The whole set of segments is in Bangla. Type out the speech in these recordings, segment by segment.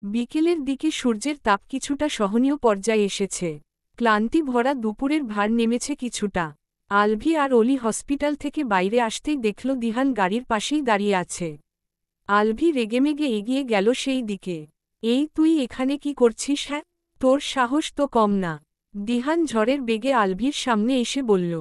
বিকেলের দিকে সূর্যের তাপ কিছুটা সহনীয় পর্যায়ে এসেছে। ক্লান্তি ভরা দুপুরের ভার নেমেছে কিছুটা। আলভি আর অলি হসপিটাল থেকে বাইরে আসতেই দেখল দিহান গাড়ির পাশেই দাঁড়িয়ে আছে। আলভি রেগেমেগে এগিয়ে গেল সেই দিকে। এই তুই এখানে কি করছিস? হ্যাঁ, তোর সাহস তো কম না। দিহান ঝড়ের বেগে আলভির সামনে এসে বলল,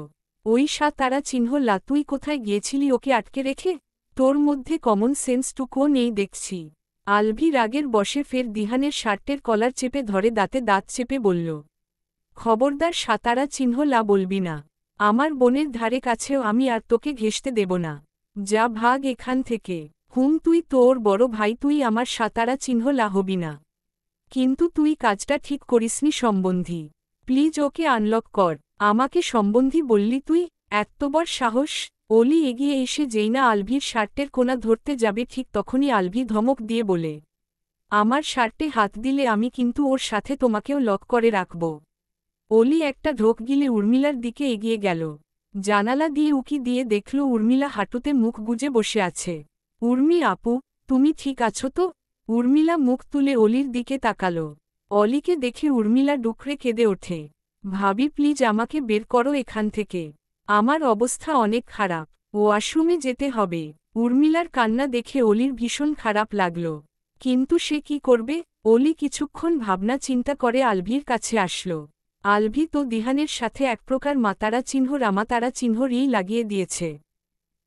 ওই তারা চিহ্ন লা, তুই কোথায় গিয়েছিলি ওকে আটকে রেখে? তোর মধ্যে কমন সেন্সটুকুও নেই দেখছি। আলভি রাগের বশে ফের দিহানের শার্টের কলার চেপে ধরে দাঁতে দাঁত চেপে বলল, খবরদার সাতারা চিহ্ন লা বলবি না। আমার বোনের ধারে কাছেও আমি আর তোকে ঘেঁষতে দেব না। যা ভাগ এখান থেকে। তুই তোর বড় ভাই, তুই আমার সাতারা চিহ্ন লা হবি না। কিন্তু তুই কাজটা ঠিক করিসনি সম্বন্ধী। প্লিজ ওকে আনলক কর। আমাকে সম্বন্ধী বললি তুই? এত বড় সাহস! অলি এগিয়ে এসে যেই না আলভির শার্টের কোনা ধরতে যাবে ঠিক তখনই আলভি ধমক দিয়ে বলে, আমার শার্টে হাত দিলে আমি কিন্তু ওর সাথে তোমাকেও লক করে রাখব। অলি একটা ঢোক গিলে উর্মিলার দিকে এগিয়ে গেল। জানালা দিয়ে উকি দিয়ে দেখল উর্মিলা হাঁটুতে মুখ গুজে বসে আছে। উর্মি আপু, তুমি ঠিক আছো তো? উর্মিলা মুখ তুলে অলির দিকে তাকালো। অলিকে দেখে উর্মিলা ডুকরে কেঁদে ওঠে। ভাবি প্লিজ আমাকে বের করো এখান থেকে। আমার অবস্থা অনেক খারাপ, ওয়াশরুমে যেতে হবে। উর্মিলার কান্না দেখে অলির ভীষণ খারাপ লাগল। কিন্তু সে কি করবে? অলি কিছুক্ষণ ভাবনা চিন্তা করে আলভির কাছে আসল। আলভি তো দিহানের সাথে এক প্রকার মাতারা চিহ্ন রামাতারা চিহ্নই লাগিয়ে দিয়েছে।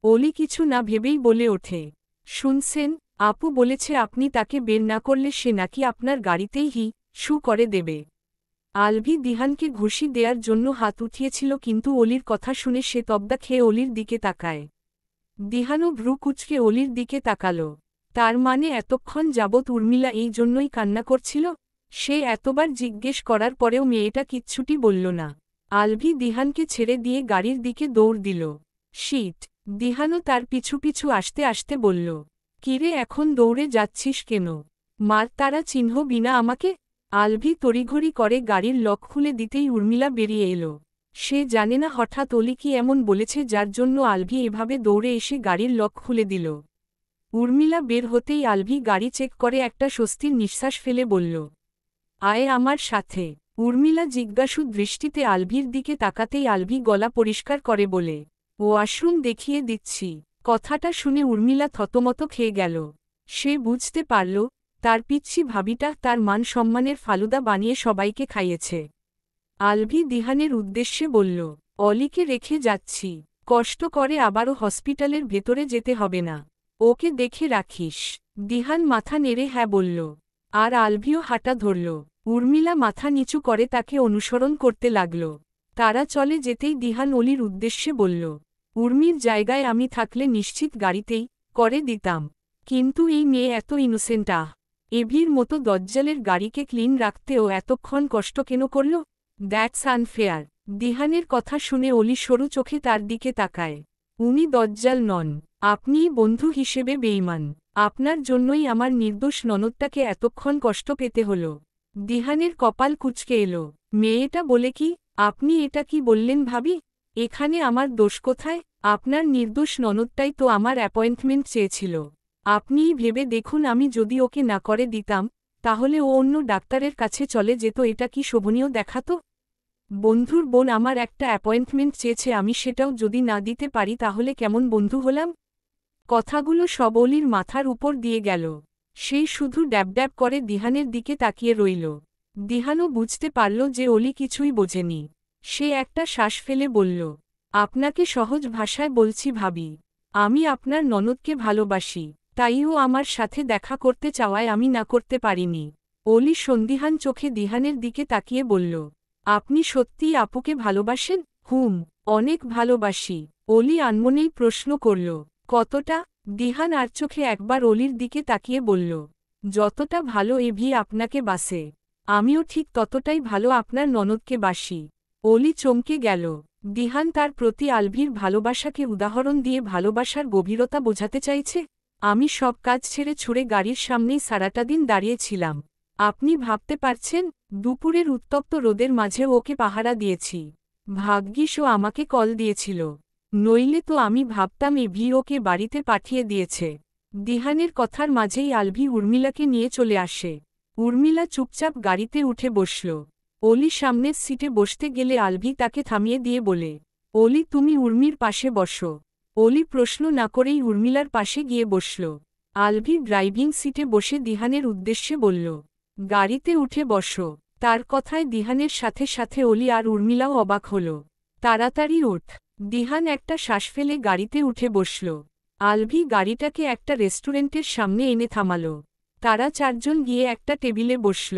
অলি কিছু না ভেবেই বলে ওঠে, শুনছেন, আপু বলেছে আপনি তাকে বের না করলে সে নাকি আপনার গাড়িতেই শু করে দেবে। আলভি দিহানকে ঘুষি দেওয়ার জন্য হাত উঠিয়েছিল কিন্তু অলির কথা শুনে সে তবদা খেয়ে অলির দিকে তাকায়। দিহানও ভ্রু কুচকে অলির দিকে তাকাল। তার মানে এতক্ষণ যাবৎ উর্মিলা এই জন্যই কান্না করছিল? সে এতবার জিজ্ঞেস করার পরেও মেয়েটা কিচ্ছুটি বলল না। আলভি দিহানকে ছেড়ে দিয়ে গাড়ির দিকে দৌড় দিল। শিট! দিহানও তার পিছু পিছু আসতে আসতে বলল, কিরে এখন দৌড়ে যাচ্ছিস কেন? মার তারা চিহ্ন বিনা আমাকে? আলভি তড়িঘড়ি করে গাড়ির লক খুলে দিতেই উর্মিলা বেরিয়ে এলো। সে জানে না হঠাৎ অলি কি এমন বলেছে যার জন্য আলভি এভাবে দৌড়ে এসে গাড়ির লক খুলে দিল। উর্মিলা বের হতেই আলভি গাড়ি চেক করে একটা স্বস্তির নিঃশ্বাস ফেলে বলল, আয় আমার সাথে। উর্মিলা জিজ্ঞাসু দৃষ্টিতে আলভির দিকে তাকাতেই আলভি গলা পরিষ্কার করে বলে, ওয়াশরুম দেখিয়ে দিচ্ছি। কথাটা শুনে উর্মিলা থতমত খেয়ে গেল। সে বুঝতে পারল, তার পিচ্ছি ভাবিটা তার মান সম্মানের ফালুদা বানিয়ে সবাইকে খাইয়েছে। আলভি দিহানের উদ্দেশ্যে বলল, অলিকে রেখে যাচ্ছি। কষ্ট করে আবারও হসপিটালের ভেতরে যেতে হবে না। ওকে দেখে রাখিস। দিহান মাথা নেড়ে হ্যাঁ বলল। আর আলভিও হাঁটা ধরল। উর্মিলা মাথা নিচু করে তাকে অনুসরণ করতে লাগল। তারা চলে যেতেই দিহান অলির উদ্দেশ্যে বলল, উর্মির জায়গায় আমি থাকলে নিশ্চিত গাড়িতেই করে দিতাম। কিন্তু এই মেয়ে এত ইনোসেন্ট। এভির মতো দজ্জালের গাড়িকে ক্লিন রাখতেও এতক্ষণ কষ্ট কেন করল? That's unfair. দিহানের কথা শুনে অলি সরু চোখে তার দিকে তাকায়। উনি দজ্জাল নন, আপনিই বন্ধু হিসেবে বেঈমান। আপনার জন্যই আমার নির্দোষ ননদটাকে এতক্ষণ কষ্ট পেতে হল। দিহানের কপাল কুঁচকে এলো। মেয়েটা বলে কি? আপনি এটা কি বললেন ভাবি? এখানে আমার দোষ কোথায়? আপনার নির্দোষ ননদটাই তো আমার অ্যাপয়েন্টমেন্ট চেয়েছিল। আপনিই ভেবে দেখুন, আমি যদি ওকে না করে দিতাম তাহলে ও অন্য ডাক্তারের কাছে চলে যেত। এটা কি শোভনীয় দেখাতো? বন্ধুর বোন আমার একটা অ্যাপয়েন্টমেন্ট চেয়েছে, আমি সেটাও যদি না দিতে পারি তাহলে কেমন বন্ধু হলাম? কথাগুলো সব অলির মাথার উপর দিয়ে গেল। সে শুধু ড্যাব করে দিহানের দিকে তাকিয়ে রইল। দিহানও বুঝতে পারল যে অলি কিছুই বোঝেনি। সে একটা শ্বাস ফেলে বলল, আপনাকে সহজ ভাষায় বলছি ভাবি, আমি আপনার ননদকে ভালোবাসি। তাইও আমার সাথে দেখা করতে চাওয়ায় আমি না করতে পারিনি। অলি সন্দিহান চোখে দিহানের দিকে তাকিয়ে বলল, আপনি সত্যিই আপুকে ভালোবাসেন? অনেক ভালোবাসি। অলি আনমনেই প্রশ্ন করল, কতটা? দিহান আর চোখে একবার অলির দিকে তাকিয়ে বলল, যতটা ভালো এভি আপনাকে বাসে, আমিও ঠিক ততটাই ভালো আপনার ননদকে বাসি। অলি চমকে গেল। দিহান তার প্রতি আলভির ভালোবাসাকে উদাহরণ দিয়ে ভালোবাসার গভীরতা বোঝাতে চাইছে। আমি সব কাজ ছেড়ে ছুড়ে গাড়ির সামনেই সারাটা দিন দাঁড়িয়েছিলাম। আপনি ভাবতে পারছেন? দুপুরের উত্তপ্ত রোদের মাঝে ওকে পাহারা দিয়েছি। ভাগ্যিস ও আমাকে কল দিয়েছিল, নইলে তো আমি ভাবতাম এভি ওকে বাড়িতে পাঠিয়ে দিয়েছে। দিহানের কথার মাঝেই আলভি উর্মিলাকে নিয়ে চলে আসে। উর্মিলা চুপচাপ গাড়িতে উঠে বসল। অলি সামনের সিটে বসতে গেলে আলভি তাকে থামিয়ে দিয়ে বলে, অলি তুমি উর্মির পাশে বসো। অলি প্রশ্ন না করেই উর্মিলার পাশে গিয়ে বসল। আলভি ড্রাইভিং সিটে বসে দিহানের উদ্দেশ্যে বলল, গাড়িতে উঠে বসো। তার কথায় দিহানের সাথে সাথে অলি আর উর্মিলাও অবাক হল। তাড়াতাড়ি ওঠ। দিহান একটা শ্বাস ফেলে গাড়িতে উঠে বসল। আলভি গাড়িটাকে একটা রেস্টুরেন্টের সামনে এনে থামাল। তারা চারজন গিয়ে একটা টেবিলে বসল।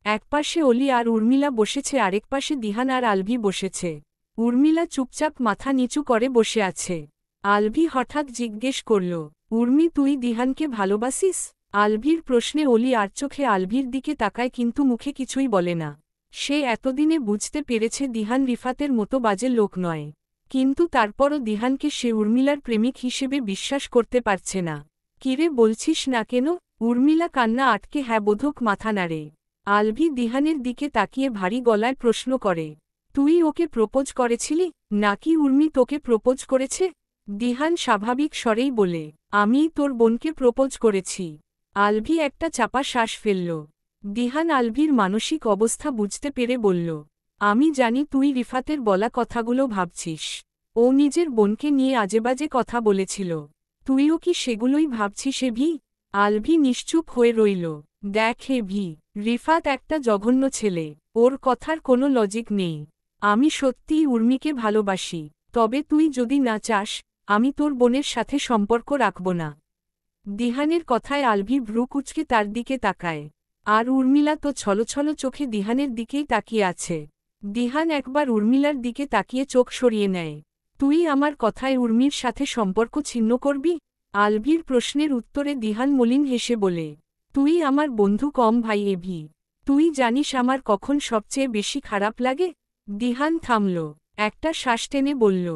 একপাশে অলি আর উর্মিলা বসেছে, আরেক পাশে দিহান আর আলভি বসেছে। উর্মিলা চুপচাপ মাথা নিচু করে বসে আছে। আলভি হঠাৎ জিজ্ঞেস করল, উর্মি তুই দিহানকে ভালোবাসিস? আলভির প্রশ্নে অলি আর চোখে আলভির দিকে তাকায় কিন্তু মুখে কিছুই বলে না। সে এতদিনে বুঝতে পেরেছে দিহান রিফাতের মতো বাজে লোক নয়, কিন্তু তারপরও দিহানকে সে উর্মিলার প্রেমিক হিসেবে বিশ্বাস করতে পারছে না। কিরে বলছিস না কেন? উর্মিলা কান্না আটকে হ্যাঁ বোধক মাথা নাড়ে। আলভি দিহানের দিকে তাকিয়ে ভারী গলায় প্রশ্ন করে, তুই ওকে প্রপোজ করেছিলি নাকি উর্মি তোকে প্রপোজ করেছে? দিহান স্বাভাবিক স্বরেই বলে, আমিই তোর বোনকে প্রপোজ করেছি। আলভি একটা চাপা শ্বাস ফেলল। দিহান আলভির মানসিক অবস্থা বুঝতে পেরে বলল, আমি জানি তুই রিফাতের বলা কথাগুলো ভাবছিস। ও নিজের বোনকে নিয়ে আজেবাজে কথা বলেছিল, তুইও কি সেগুলোই ভাবছিস? ভি। আলভি নিশ্চুপ হয়ে রইল। দেখ ভি, রিফাত একটা জঘন্য ছেলে, ওর কথার কোনো লজিক নেই। আমি সত্যিই উর্মিকে ভালোবাসি, তবে তুই যদি না চাস আমি তোর বোনের সাথে সম্পর্ক রাখব না। দিহানের কথায় আলভি ভ্রু কুঁচকে তার দিকে তাকায়। আর উর্মিলা তো ছলছল চোখে দিহানের দিকেই তাকিয়ে আছে। দিহান একবার উর্মিলার দিকে তাকিয়ে চোখ সরিয়ে নেয়। তুই আমার কথায় উর্মির সাথে সম্পর্ক ছিন্ন করবি? আলভির প্রশ্নের উত্তরে দিহান মলিন হেসে বলে, তুই আমার বন্ধু কম ভাই ভি। তুই জানিস আমার কখন সবচেয়ে বেশি খারাপ লাগে? দিহান থামল, একটা শ্বাস টেনে বলল,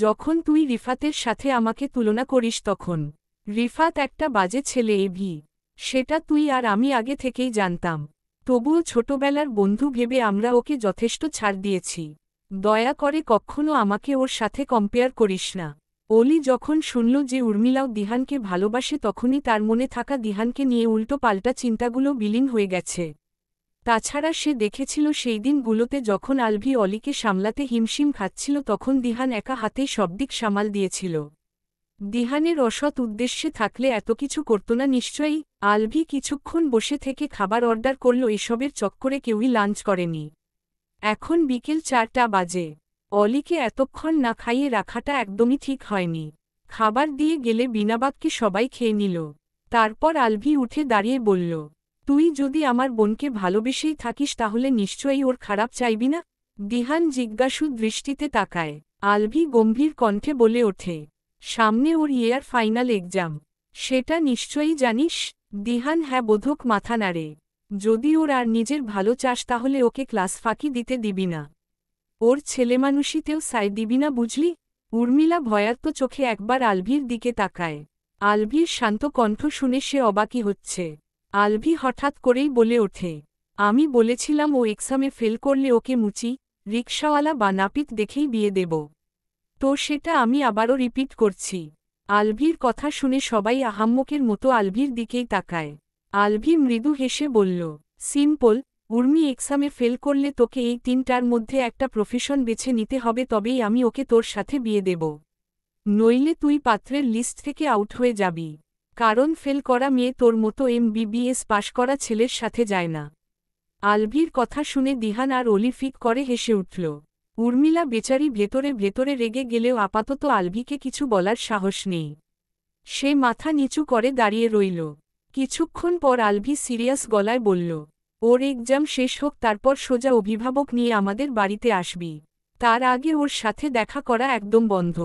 যখন তুই রিফাতের সাথে আমাকে তুলনা করিস তখন। রিফাত একটা বাজে ছেলে ভি, সেটা তুই আর আমি আগে থেকেই জানতাম। তবুও ছোটবেলার বন্ধু ভেবে আমরা ওকে যথেষ্ট ছাড় দিয়েছি। দয়া করে কখনো আমাকে ওর সাথে কম্পেয়ার করিস না। অলি যখন শুনল যে উর্মিলাও দিহানকে ভালোবাসে তখনই তার মনে থাকা দিহানকে নিয়ে উল্টো পাল্টা চিন্তাগুলো বিলীন হয়ে গেছে। তাছাড়া সে দেখেছিল সেই দিনগুলোতে যখন আলভি অলিকে সামলাতে হিমশিম খাচ্ছিল তখন দিহান একা হাতেই সব দিক সামাল দিয়েছিল। দিহানের অসৎ উদ্দেশ্যে থাকলে এত কিছু করত না নিশ্চয়ই। আলভি কিছুক্ষণ বসে থেকে খাবার অর্ডার করল, এসবের চক্করে কেউই লাঞ্চ করেনি। এখন বিকেল 4টা বাজে। অলিকে এতক্ষণ না খাইয়ে রাখাটা একদমই ঠিক হয়নি। খাবার দিয়ে গেলে বিনাবাক্যে সবাই খেয়ে নিল। তারপর আলভি উঠে দাঁড়িয়ে বলল, তুই যদি আমার বোনকে ভালোবেসেই থাকিস তাহলে নিশ্চয়ই ওর খারাপ চাইবি না? দিহান জিজ্ঞাসু দৃষ্টিতে তাকায়। আলভি গম্ভীর কণ্ঠে বলে ওঠে, সামনে ওর ইয়ার ফাইনাল এক্সাম, সেটা নিশ্চয়ই জানিস? দিহান হ্যাঁ বোধক মাথা নাড়ে। যদি ওর আর নিজের ভালো চাস তাহলে ওকে ক্লাস ফাঁকি দিতে দিবি না। ওর ছেলেমানুষিতেও সায় দিবি না, বুঝলি? উর্মিলা ভয়ার্ত চোখে একবার আলভির দিকে তাকায়। আলভির শান্ত কণ্ঠ শুনে সে অবাকই হচ্ছে। আলভি হঠাৎ করেই বলে ওঠে, আমি বলেছিলাম ও এক্সামে ফেল করলে ওকে মুচি, রিকশাওয়ালা বা নাপিত দেখেই বিয়ে দেব। তো সেটা আমি আবারও রিপিট করছি। আলভির কথা শুনে সবাই আহাম্মকের মতো আলভির দিকেই তাকায়। আলভি মৃদু হেসে বলল, সিম্পল, উর্মি এক্সামে ফেল করলে তোকে এই 3টার মধ্যে একটা প্রফেশন বেছে নিতে হবে, তবেই আমি ওকে তোর সাথে বিয়ে দেব। নইলে তুই পাত্রের লিস্ট থেকে আউট হয়ে যাবি, কারণ ফেল করা মেয়ে তোর মতো MBBS পাশ করা ছেলের সাথে যায় না। আলভির কথা শুনে দিহান আর অলি ফিক করে হেসে উঠল। উর্মিলা বেচারি ভেতরে ভেতরে রেগে গেলেও আপাতত আলভিকে কিছু বলার সাহস নেই। সে মাথা নিচু করে দাঁড়িয়ে রইল। কিছুক্ষণ পর আলভি সিরিয়াস গলায় বলল, ওর এক্সাম শেষ হোক তারপর সোজা অভিভাবক নিয়ে আমাদের বাড়িতে আসবি। তার আগে ওর সাথে দেখা করা একদম বন্ধ।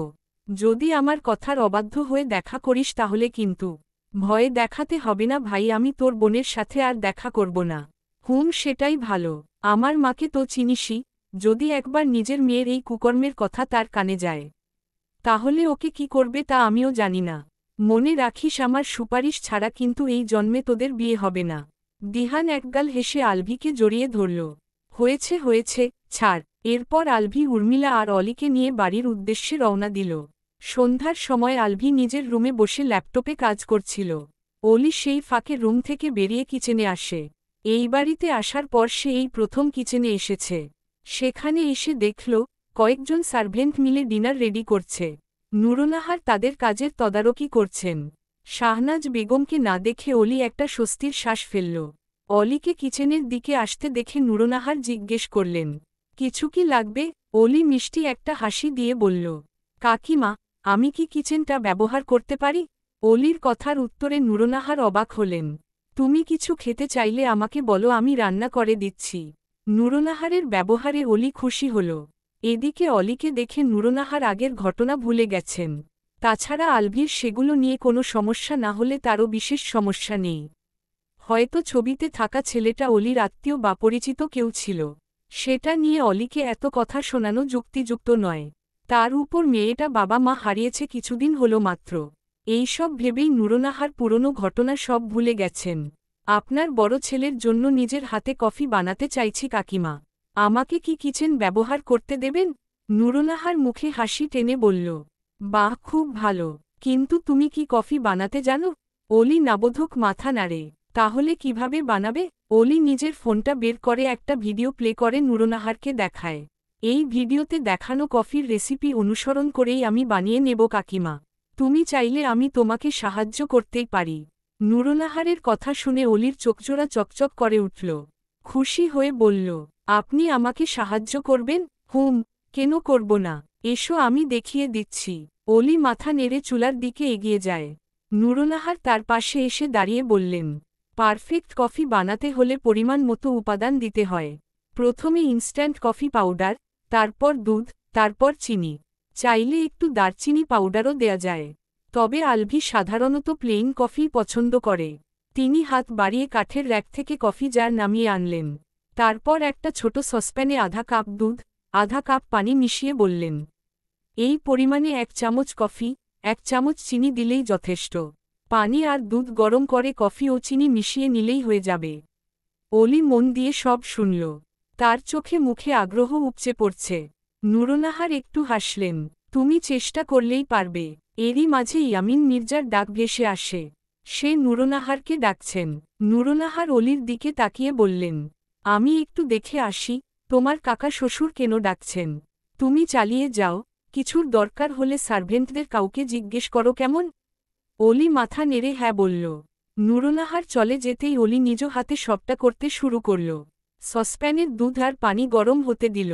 যদি আমার কথার অবাধ্য হয়ে দেখা করিস তাহলে কিন্তু ভয়ে দেখাতে হবে না ভাই, আমি তোর বোনের সাথে আর দেখা করব না। সেটাই ভালো। আমার মাকে তো চিনিসই, যদি একবার নিজের মেয়ের এই কুকর্মের কথা তার কানে যায় তাহলে ওকে কি করবে তা আমিও জানি না। মনে রাখিস আমার সুপারিশ ছাড়া কিন্তু এই জন্মে তোদের বিয়ে হবে না। দিহান একগাল হেসে আলভিকে জড়িয়ে ধরল। হয়েছে হয়েছে, ছাড়। এরপর আলভি উর্মিলা আর অলিকে নিয়ে বাড়ির উদ্দেশ্যে রওনা দিল। সন্ধ্যার সময় আলভি নিজের রুমে বসে ল্যাপটপে কাজ করছিল। অলি সেই ফাঁকে রুম থেকে বেরিয়ে কিচেনে আসে। এই বাড়িতে আসার পর সে এই প্রথম কিচেনে এসেছে। সেখানে এসে দেখল কয়েকজন সার্ভেন্ট মিলে ডিনার রেডি করছে। নুরুন্নাহার তাদের কাজের তদারকি করছেন। শাহনাজ বেগমকে না দেখে অলি একটা স্বস্তির শ্বাস ফেলল। অলিকে কিচেনের দিকে আসতে দেখে নুরুন্নাহার জিজ্ঞেস করলেন, কিছু কি লাগবে? অলি মিষ্টি একটা হাসি দিয়ে বলল, কাকিমা, আমি কি কিচেনটা ব্যবহার করতে পারি? অলির কথার উত্তরে নুরুন্নাহার অবাক হলেন। তুমি কিছু খেতে চাইলে আমাকে বলো, আমি রান্না করে দিচ্ছি। নুরুন্নাহারের ব্যবহারে অলি খুশি হল। এদিকে অলিকে দেখে নুরুন্নাহার আগের ঘটনা ভুলে গেছেন। তাছাড়া আলভির সেগুলো নিয়ে কোনো সমস্যা না হলে তারও বিশেষ সমস্যা নেই। হয়তো ছবিতে থাকা ছেলেটা অলির আত্মীয় বা পরিচিত কেউ ছিল। সেটা নিয়ে অলিকে এত কথা শোনানো যুক্তিযুক্ত নয়। তার উপর মেয়েটা বাবা মা হারিয়েছে কিছুদিন হলো মাত্র। এইসব ভেবেই নুরুন্নাহার পুরনো ঘটনা সব ভুলে গেছেন। আপনার বড় ছেলের জন্য নিজের হাতে কফি বানাতে চাইছি কাকিমা। আমাকে কি কিচেন ব্যবহার করতে দেবেন? নুরুন্নাহার মুখে হাসি টেনে বলল, বাহ, খুব ভালো। কিন্তু তুমি কি কফি বানাতে জানো? অলি নাবোধক মাথা নাড়ে। তাহলে কিভাবে বানাবে? অলি নিজের ফোনটা বের করে একটা ভিডিও প্লে করে নুরুন্নাহারকে দেখায়। এই ভিডিওতে দেখানো কফির রেসিপি অনুসরণ করেই আমি বানিয়ে নেব কাকিমা। তুমি চাইলে আমি তোমাকে সাহায্য করতেই পারি। নুরুন্নাহারের কথা শুনে অলির চোখজোড়া চকচক করে উঠল। খুশি হয়ে বলল, আপনি আমাকে সাহায্য করবেন? কেন করব না? এসো, আমি দেখিয়ে দিচ্ছি। অলি মাথা নেড়ে চুলার দিকে এগিয়ে যায়। নুরুন্নাহার তার পাশে এসে দাঁড়িয়ে বললেন, পারফেক্ট কফি বানাতে হলে পরিমাণ মতো উপাদান দিতে হয়। প্রথমে ইনস্ট্যান্ট কফি পাউডার, তারপর দুধ, তারপর চিনি। চাইলে একটু দারচিনি পাউডারও দেয়া যায়। তবে আলভি সাধারণত প্লেইন কফি পছন্দ করে। তিনি হাত বাড়িয়ে কাঠের র্যাক থেকে কফি জার নামিয়ে আনলেন। তারপর একটা ছোট সসপ্যানে আধা কাপ দুধ, আধা কাপ পানি মিশিয়ে বললেন, এই পরিমাণে 1 চামচ কফি, 1 চামচ চিনি দিলেই যথেষ্ট। পানি আর দুধ গরম করে কফি ও চিনি মিশিয়ে নিলেই হয়ে যাবে। অলি মন দিয়ে সব শুনল। তার চোখে মুখে আগ্রহ উপচে পড়ছে। নুরুন্নাহার একটু হাসলেন, তুমি চেষ্টা করলেই পারবে। এরই মাঝে ইয়ামিন মির্জার ডাক ভেসে আসে। সে নুরুন্নাহারকে ডাকছেন। নুরুন্নাহার অলির দিকে তাকিয়ে বললেন, আমি একটু দেখে আসি, তোমার কাকা শ্বশুর কেন ডাকছেন। তুমি চালিয়ে যাও, কিছুর দরকার হলে সার্ভেন্টদের কাউকে জিজ্ঞেস করো কেমন? অলি মাথা নেড়ে হ্যাঁ বলল। নুরুন্নাহার চলে যেতেই অলি নিজ হাতে সবটা করতে শুরু করল। সসপ্যানের দুধ আর পানি গরম হতে দিল।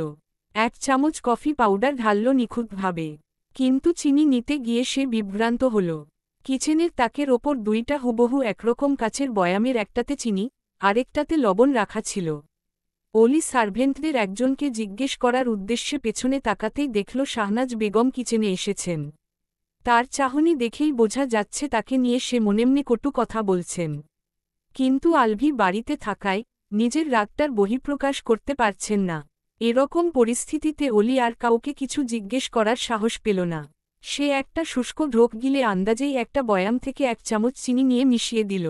1 চামচ কফি পাউডার ঢালল নিখুঁতভাবে। কিন্তু চিনি নিতে গিয়ে সে বিভ্রান্ত হল। কিচেনের তাকের ওপর 2টা হুবহু একরকম কাচের বয়ামের একটাতে চিনি, আরেকটাতে লবণ রাখা ছিল। অলি সার্ভেন্টদের একজনকে জিজ্ঞেস করার উদ্দেশ্যে পেছনে তাকাতেই দেখল শাহনাজ বেগম কিচেনে এসেছেন। তার চাহনি দেখেই বোঝা যাচ্ছে তাকে নিয়ে সে মনেমনে কটু কথা বলছেন। কিন্তু আলভি বাড়িতে থাকায় নিজের রাগটার বহিঃপ্রকাশ করতে পারছেন না। এরকম পরিস্থিতিতে অলি আর কাউকে কিছু জিজ্ঞেস করার সাহস পেল না। সে একটা শুষ্ক ঢোক গিলে আন্দাজেই একটা বয়াম থেকে 1 চামচ চিনি নিয়ে মিশিয়ে দিল।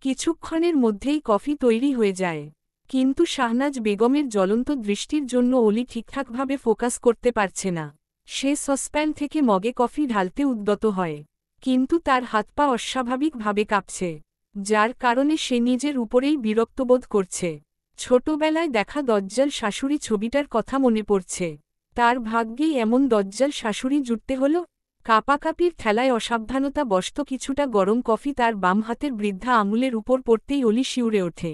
কিছুক্ষণের মধ্যেই কফি তৈরি হয়ে যায়। কিন্তু শাহনাজ বেগমের জ্বলন্ত দৃষ্টির জন্য অলি ঠিকঠাকভাবে ফোকাস করতে পারছে না। সে সসপ্যান থেকে মগে কফি ঢালতে উদ্যত হয়। কিন্তু তার হাত পা অস্বাভাবিকভাবে কাঁপছে, যার কারণে সে নিজের উপরেই বিরক্তবোধ করছে। ছোটবেলায় দেখা দজ্জাল শাশুড়ি ছবিটার কথা মনে পড়ছে। তার ভাগ্যেই এমন দজ্জাল শাশুড়ি জুটতে হল। কাপাকাপির ঠেলায় অসাবধানতা বশত কিছুটা গরম কফি তার বাম হাতের বৃদ্ধা আঙুলের উপর পড়তেই অলি শিউরে ওঠে।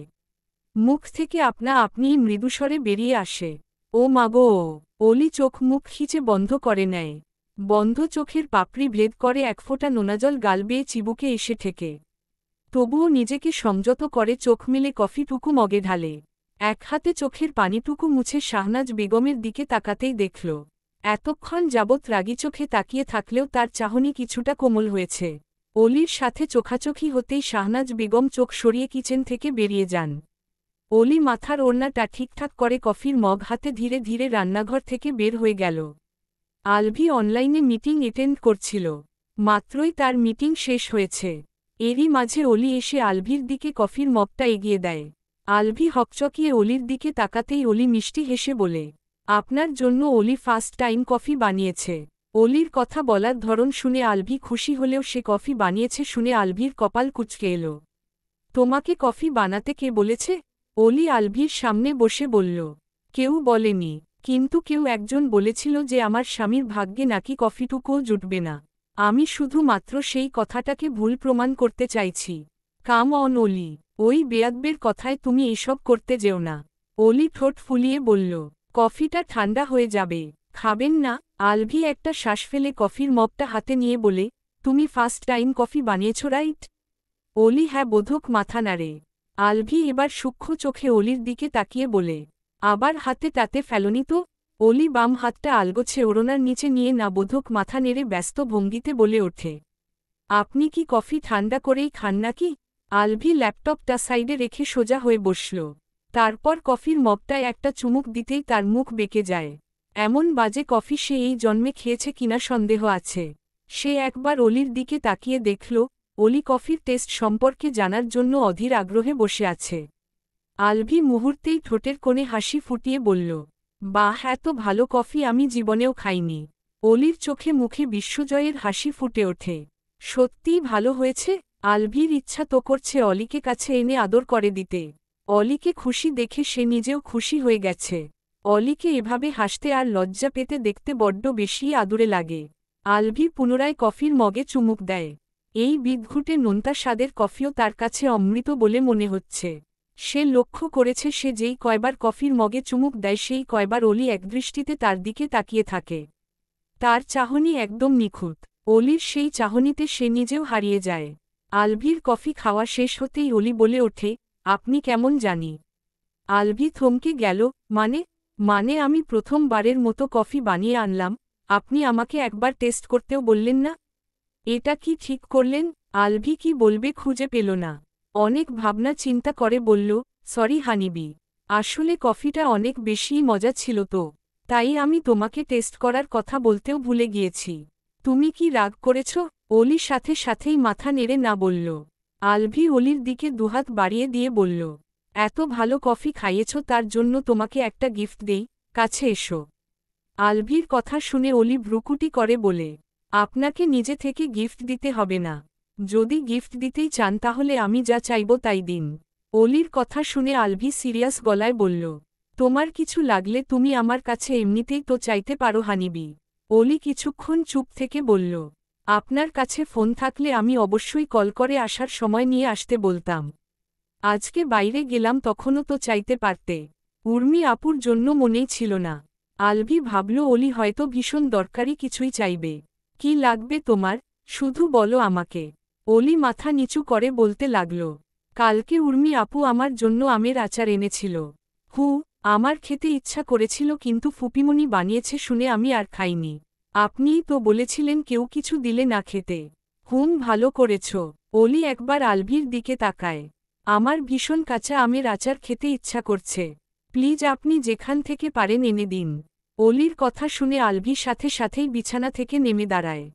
মুখ থেকে আপনা আপনিই মৃদুস্বরে বেরিয়ে আসে, ও মাগো। অলি চোখ মুখ খিচে বন্ধ করে নেয়। বন্ধ চোখের পাপড়ি ভেদ করে 1 ফোঁটা নোনাজল গাল বেয়ে চিবুকে এসে ঠেকে। তবুও নিজেকে সংযত করে চোখ মেলে কফিটুকু মগে ঢালে। এক হাতে চোখের পানিটুকু মুছে শাহনাজ বেগমের দিকে তাকাতেই দেখল, এতক্ষণ যাবৎ রাগী চোখে তাকিয়ে থাকলেও তার চাহনি কিছুটা কোমল হয়েছে। অলির সাথে চোখাচোখি হতেই শাহনাজ বেগম চোখ সরিয়ে কিচেন থেকে বেরিয়ে যান। অলি মাথার ওড়নাটা ঠিকঠাক করে কফির মগ হাতে ধীরে ধীরে রান্নাঘর থেকে বের হয়ে গেল। আলভি অনলাইনে মিটিং অ্যাটেন্ড করছিল। মাত্রই তার মিটিং শেষ হয়েছে। এরই মাঝে অলি এসে আলভির দিকে কফির মগটা এগিয়ে দেয়। আলভি হকচকিয়ে অলির দিকে তাকাতেই অলি মিষ্টি হেসে বলে, আপনার জন্য অলি ফার্স্ট টাইম কফি বানিয়েছে। অলির কথা বলার ধরন শুনে আলভি খুশি হলেও সে কফি বানিয়েছে শুনে আলভির কপাল কুঁচকে এল। তোমাকে কফি বানাতে কে বলেছে? অলি আলভির সামনে বসে বলল। কেউ বলেনি, কিন্তু কেউ একজন বলেছিল যে আমার স্বামীর ভাগ্যে নাকি কফিটুকুও জুটবে না। আমি শুধুমাত্র সেই কথাটাকে ভুল প্রমাণ করতে চাইছি। কাম অন অলি, ওই বেয়াদবের কথায় তুমি এসব করতে যেও না। অলি ঠোঁট ফুলিয়ে বলল, কফিটা ঠান্ডা হয়ে যাবে, খাবেন না? আলভি একটা শ্বাস ফেলে কফির মগটা হাতে নিয়ে বলে, তুমি ফার্স্ট টাইম কফি বানিয়েছ রাইট? অলি হ্যাঁ বোধক মাথা নাড়ে। আলভি এবার সূক্ষ্ম চোখে অলির দিকে তাকিয়ে বলে, আবার হাতে তাতে ফেলনি তো? অলি বাম হাতটা আলগোছে ওড়নার নিচে নিয়ে না বোধক মাথা নেড়ে ব্যস্ত ভঙ্গিতে বলে ওঠে, আপনি কি কফি ঠান্ডা করেই খান নাকি? আলভি ল্যাপটপটা সাইডে রেখে সোজা হয়ে বসল। তারপর কফির মগটায় একটা চুমুক দিতেই তার মুখ বেঁকে যায়। এমন বাজে কফি সে এই জন্মে খেয়েছে কিনা সন্দেহ আছে। সে একবার অলির দিকে তাকিয়ে দেখল, অলি কফির টেস্ট সম্পর্কে জানার জন্য অধীর আগ্রহে বসে আছে। আলভি মুহূর্তেই ঠোঁটের কোণে হাসি ফুটিয়ে বলল, বাহ, এত ভালো কফি আমি জীবনেও খাইনি। অলির চোখে মুখে বিশ্বজয়ের হাসি ফুটে ওঠে। সত্যিই ভালো হয়েছে? আলভির ইচ্ছা তো করছে অলিকে কাছে এনে আদর করে দিতে। অলিকে খুশি দেখে সে নিজেও খুশি হয়ে গেছে। অলিকে এভাবে হাসতে আর লজ্জা পেতে দেখতে বড্ড বেশি আদুরে লাগে। আলভি পুনরায় কফির মগে চুমুক দেয়। এই বিদঘুটে নোনতা স্বাদের কফিও তার কাছে অমৃত বলে মনে হচ্ছে। সে লক্ষ্য করেছে সে যেই কয়বার কফির মগে চুমুক দেয় সেই কয়বার অলি একদৃষ্টিতে তার দিকে তাকিয়ে থাকে। তার চাহনি একদম নিখুঁত। অলির সেই চাহনিতে সে নিজেও হারিয়ে যায়। আলভির কফি খাওয়া শেষ হতেই অলি বলে ওঠে, আপনি কেমন জানি? আলভি থমকে গেল, মানে আমি প্রথমবারের মতো কফি বানিয়ে আনলাম, আপনি আমাকে একবার টেস্ট করতেও বললেন না? এটা কি ঠিক করলেন? আলভি কি বলবে খুঁজে পেল না। অনেক ভাবনা চিন্তা করে বলল, সরি হানিবি, আসলে কফিটা অনেক বেশিই মজা ছিল তো, তাই আমি তোমাকে টেস্ট করার কথা বলতেও ভুলে গিয়েছি। তুমি কি রাগ করেছ? অলি সাথে সাথেই মাথা নেড়ে না বলল। আলভি অলির দিকে দুহাত বাড়িয়ে দিয়ে বলল, এত ভালো কফি খাইয়েছ তার জন্য তোমাকে একটা গিফট দেই, কাছে এসো। আলভির কথা শুনে অলি ভ্রুকুটি করে বলে, আপনাকে নিজে থেকে গিফট দিতে হবে না। যদি গিফট দিতেই চান তাহলে আমি যা চাইব তাই দিন। অলির কথা শুনে আলভি সিরিয়াস গলায় বলল, তোমার কিছু লাগলে তুমি আমার কাছে এমনিতেই তো চাইতে পারো হানিবি। অলি কিছুক্ষণ চুপ থেকে বলল, আপনার কাছে ফোন থাকলে আমি অবশ্যই কল করে আসার সময় নিয়ে আসতে বলতাম। আজকে বাইরে গেলাম তখনও তো চাইতে পারতে। উর্মি আপুর জন্য মনেই ছিল না। আলভি ভাবল অলি হয়তো ভীষণ দরকারি কিছুই চাইবে। কি লাগবে তোমার, শুধু বলো আমাকে। অলি মাথা নিচু করে বলতে লাগল, কালকে উর্মি আপু আমার জন্য আমের আচার এনেছিল। আমার খেতে ইচ্ছা করেছিল কিন্তু ফুপিমনি বানিয়েছে শুনে আমি আর খাইনি। আপনিই তো বলেছিলেন কেউ কিছু দিলে না খেতে। ভালো করেছ। অলি একবার আলভির দিকে তাকায়। আমার ভীষণ কাঁচা আমের আচার খেতে ইচ্ছা করছে, প্লিজ আপনি যেখান থেকে পারেন এনে দিন। অলির কথা শুনে আলভি সাথে সাথেই বিছানা থেকে নেমে দাঁড়ায়।